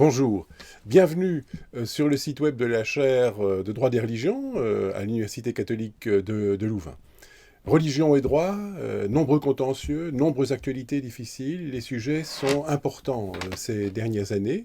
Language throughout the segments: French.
Bonjour, bienvenue sur le site web de la chaire de droit des religions à l'Université catholique de Louvain. Religion et droit, nombreux contentieux, nombreuses actualités difficiles, les sujets sont importants ces dernières années.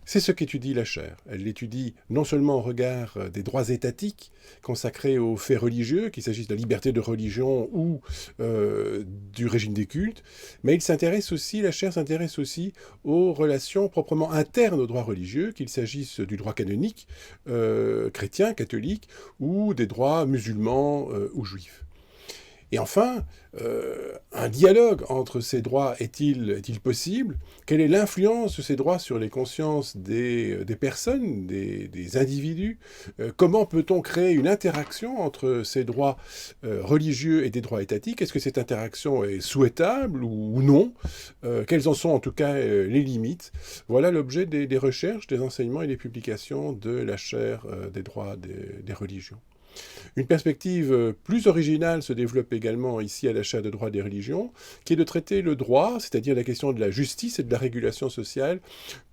C'est ce qu'étudie la chaire. Elle l'étudie non seulement au regard des droits étatiques consacrés aux faits religieux, qu'il s'agisse de la liberté de religion ou du régime des cultes, mais la chaire s'intéresse aussi aux relations proprement internes au droit religieux, qu'il s'agisse du droit canonique, chrétien, catholique, ou des droits musulmans ou juifs. Et enfin, un dialogue entre ces droits est-il possible? Quelle est l'influence de ces droits sur les consciences des personnes, des individus? Comment peut-on créer une interaction entre ces droits religieux et des droits étatiques? Est-ce que cette interaction est souhaitable ou non? Quelles en sont en tout cas les limites? Voilà l'objet des recherches, des enseignements et des publications de la chaire des droits des religions. Une perspective plus originale se développe également ici à la chaire de droit des religions, qui est de traiter le droit, c'est-à-dire la question de la justice et de la régulation sociale,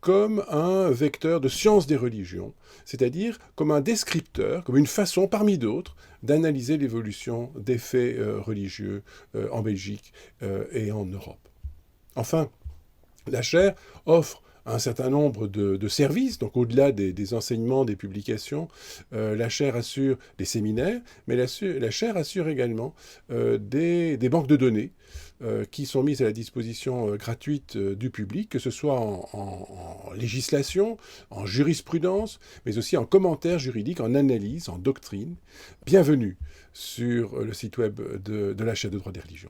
comme un vecteur de science des religions, c'est-à-dire comme un descripteur, comme une façon parmi d'autres d'analyser l'évolution des faits religieux en Belgique et en Europe. Enfin, la chaire offre un certain nombre de services, donc au-delà des enseignements, des publications, la chaire assure des séminaires, mais la chaire assure également des banques de données qui sont mises à la disposition gratuite du public, que ce soit en législation, en jurisprudence, mais aussi en commentaires juridiques, en analyse, en doctrine. Bienvenue sur le site web de la chaire de droit des religions.